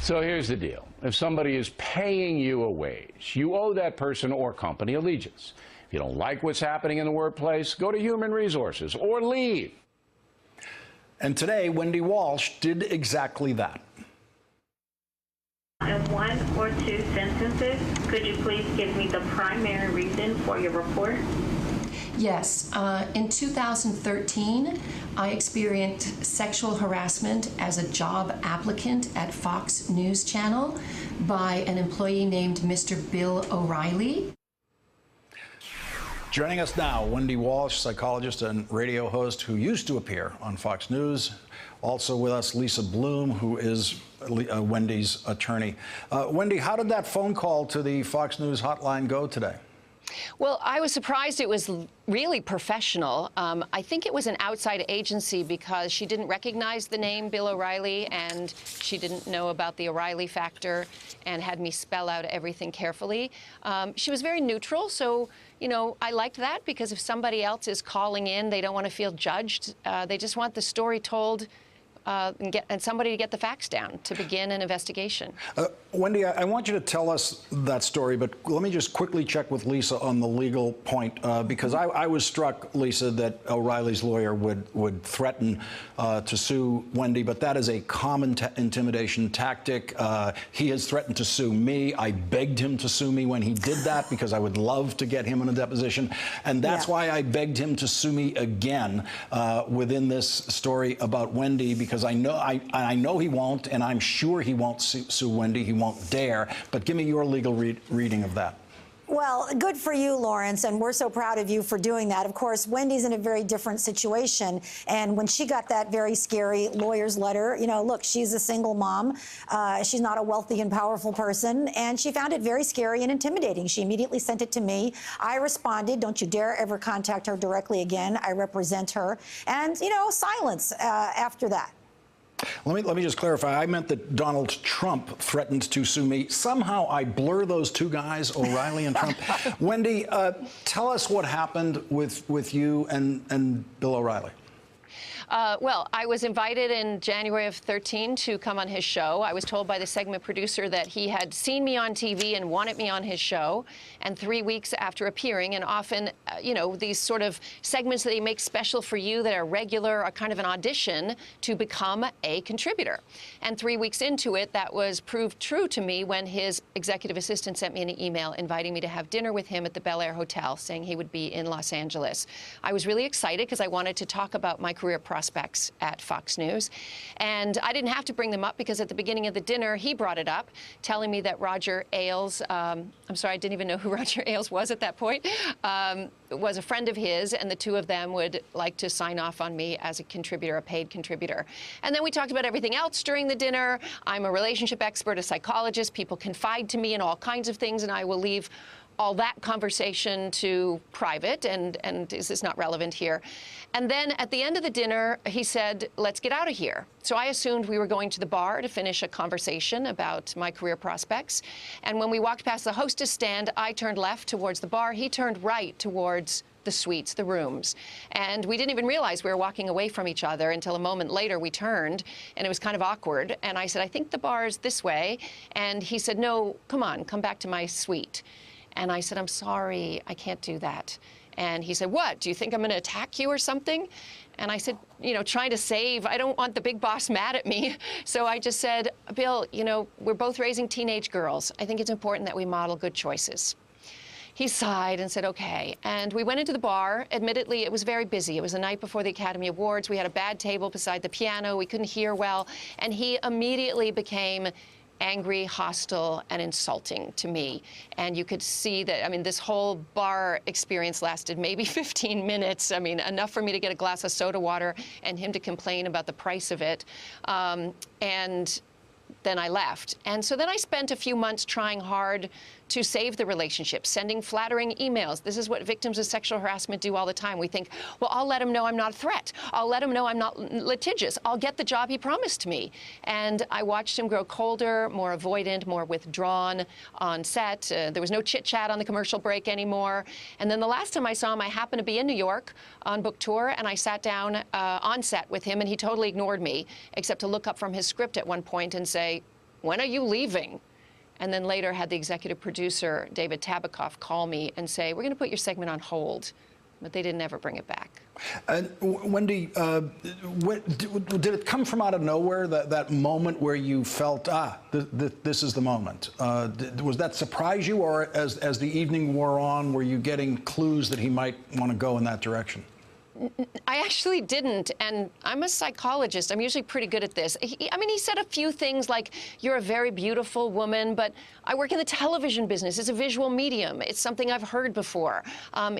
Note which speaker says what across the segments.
Speaker 1: So here's the deal. If somebody is paying you a wage, you owe that person or company allegiance. If you don't like what's happening in the workplace, go to Human Resources or leave.
Speaker 2: And today, Wendy Walsh did exactly that.
Speaker 3: In 1 or 2 sentences, could you please give me the primary reason for your report?
Speaker 4: Yes. In 2013, I experienced sexual harassment as a job applicant at Fox News Channel by an employee named Mr. Bill O'Reilly.
Speaker 2: Joining us now, Wendy Walsh, psychologist and radio host who used to appear on Fox News. Also with us, Lisa Bloom, who is Wendy's attorney. Wendy, how did that phone call to the Fox News hotline go today?
Speaker 5: Well, I was surprised it was really professional. I think it was an outside agency because she didn't recognize the name Bill O'Reilly, and she didn't know about the O'Reilly factor and had me spell out everything carefully. She was very neutral, so, you know, I liked that because if somebody else is calling in, they don't want to feel judged. They just want the story told and somebody to get the facts down to begin an investigation.
Speaker 2: Wendy, I want you to tell us that story, but let me just quickly check with Lisa on the legal point, because I was struck, Lisa, that O'Reilly's lawyer would threaten to sue Wendy, but that is a common intimidation tactic. He has threatened to sue me. I begged him to sue me when he did that because I would love to get him in a deposition, and that's why I begged him to sue me again within this story about Wendy, because I know he won't, and I'm sure he won't sue Wendy. He won't dare. But give me your legal reading of that.
Speaker 6: Well, good for you, Lawrence, and we're so proud of you for doing that. Of course, Wendy's in a very different situation, and when she got that very scary lawyer's letter, you know, look, she's a single mom. She's not a wealthy and powerful person, and she found it very scary and intimidating. She immediately sent it to me. I responded, don't you dare ever contact her directly again. I represent her. And, you know, silence after that.
Speaker 2: Let me just clarify. I meant that Donald Trump threatened to sue me. Somehow I blur those two guys, O'Reilly and Trump. Wendy, tell us what happened with you and Bill O'Reilly.
Speaker 5: Well, I was invited in January of 13 to come on his show. I was told by the segment producer that he had seen me on TV and wanted me on his show. And 3 weeks after appearing, and often, you know, these sort of segments that they make special for you that are regular are kind of an audition to become a contributor. And 3 weeks into it, that was proved true to me when his executive assistant sent me an email inviting me to have dinner with him at the Bel Air Hotel, saying he would be in Los Angeles. I was really excited because I wanted to talk about my career prospects at Fox News. And I didn't have to bring them up because at the beginning of the dinner, he brought it up, telling me that Roger Ailes, I'm sorry, I didn't even know who Roger Ailes was at that point, was a friend of his, and the two of them would like to sign off on me as a contributor, a paid contributor. And then we talked about everything else during the dinner. I'm a relationship expert, a psychologist. People confide to me in all kinds of things, and I will leave all that conversation to private, and is this not relevant here? And then at the end of the dinner, he said, let's get out of here. So I assumed we were going to the bar to finish a conversation about my career prospects. And when we walked past the hostess stand, I turned left towards the bar. He turned right towards the suites, the rooms. And we didn't even realize we were walking away from each other until a moment later we turned, and it was kind of awkward. And I said, I think the bar's this way. And he said, no, come on, come back to my suite. And I said, I'm sorry, I can't do that. And he said, what, do you think I'm going to attack you or something? And I said, you know, trying to save, I don't want the big boss mad at me. So I just said, Bill, you know, we're both raising teenage girls. I think it's important that we model good choices. He sighed and said, okay. And we went into the bar. Admittedly, it was very busy. It was the night before the Academy Awards. We had a bad table beside the piano. We couldn't hear well. And he immediately became angry, hostile, and insulting to me. And you could see that, I mean, this whole bar experience lasted maybe 15 minutes. I mean, enough for me to get a glass of soda water and him to complain about the price of it. And then I left. And so then I spent a few months trying hard to save the relationship, sending flattering emails. This is what victims of sexual harassment do all the time. We think, well, I'll let him know I'm not a threat. I'll let him know I'm not litigious. I'll get the job he promised me. And I watched him grow colder, more avoidant, more withdrawn on set. There was no chit-chat on the commercial break anymore. And then the last time I saw him, I happened to be in New York on book tour, and I sat down on set with him, and he totally ignored me, except to look up from his script at one point and say, When are you leaving? And then later had the executive producer, David Tabikoff, call me and say, we're going to put your segment on hold. But they didn't ever bring it back.
Speaker 2: Wendy, did it come from out of nowhere, that moment where you felt, this is the moment? Was that surprise you, or as the evening wore on, were you getting clues that he might want to go in that direction?
Speaker 5: I actually didn't, and I'm a psychologist. I'm usually pretty good at this. He said a few things like, you're a very beautiful woman, but I work in the television business. It's a visual medium. It's something I've heard before.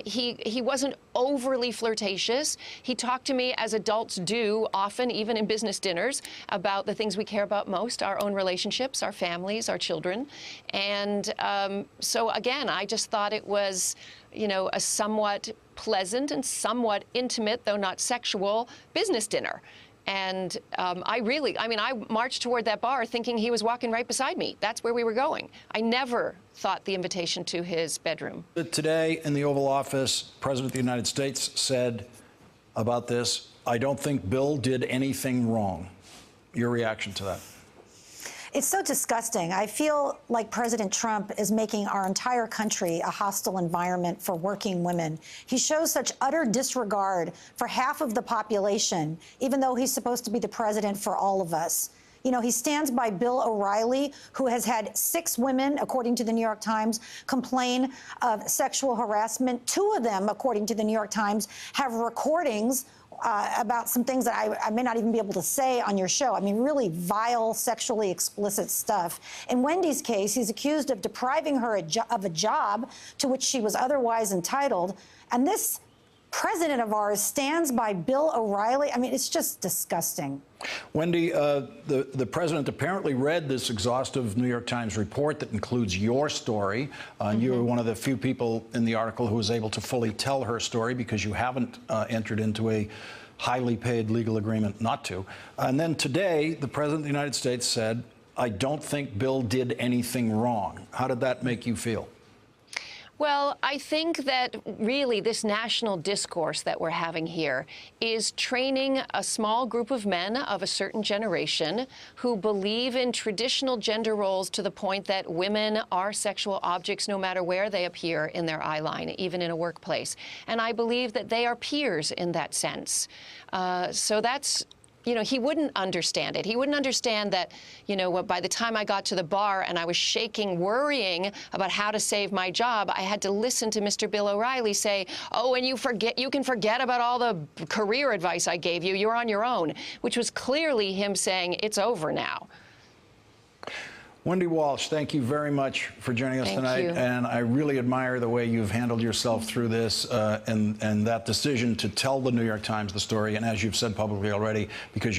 Speaker 5: He wasn't overly flirtatious. He talked to me as adults do, often, even in business dinners, about the things we care about most, our own relationships, our families, our children. And so, again, I just thought it was, a somewhat pleasant and somewhat intimate, though not sexual, business dinner. And I marched toward that bar thinking he was walking right beside me. That's where we were going. I never thought the invitation to his bedroom.
Speaker 2: Today in the Oval Office, President of the United States said about this, I don't think Bill did anything wrong. Your reaction to that?
Speaker 6: It's so disgusting. I feel like President Trump is making our entire country a hostile environment for working women. He shows such utter disregard for half of the population, even though he's supposed to be the president for all of us. He stands by Bill O'Reilly, who has had 6 women, according to the New York Times, complain of sexual harassment. 2 of them, according to the New York Times, have recordings about some things that I may not even be able to say on your show. Really vile, sexually explicit stuff. In Wendy's case, he's accused of depriving her of a job to which she was otherwise entitled. And this president of ours stands by Bill O'Reilly. It's just disgusting.
Speaker 2: Wendy, the president apparently read this exhaustive New York Times report that includes your story. You were one of the few people in the article who was able to fully tell her story because you haven't entered into a highly paid legal agreement not to. And then today, the president of the United States said, I don't think Bill did anything wrong. How did that make you feel?
Speaker 5: Well, I think that really this national discourse that we're having here is training a small group of men of a certain generation who believe in traditional gender roles to the point that women are sexual objects no matter where they appear in their eye line, even in a workplace. And I believe that they are peers in that sense. So that's... he wouldn't understand it. He wouldn't understand that, by the time I got to the bar and I was shaking, worrying about how to save my job, I had to listen to Mr. Bill O'Reilly say, oh, and you can forget about all the career advice I gave you. You're on your own, which was clearly him saying it's over now.
Speaker 2: Wendy Walsh, thank you very much for joining us tonight.
Speaker 5: You.
Speaker 2: And I really admire the way you've handled yourself through this and that decision to tell the New York Times the story. And as you've said publicly already, because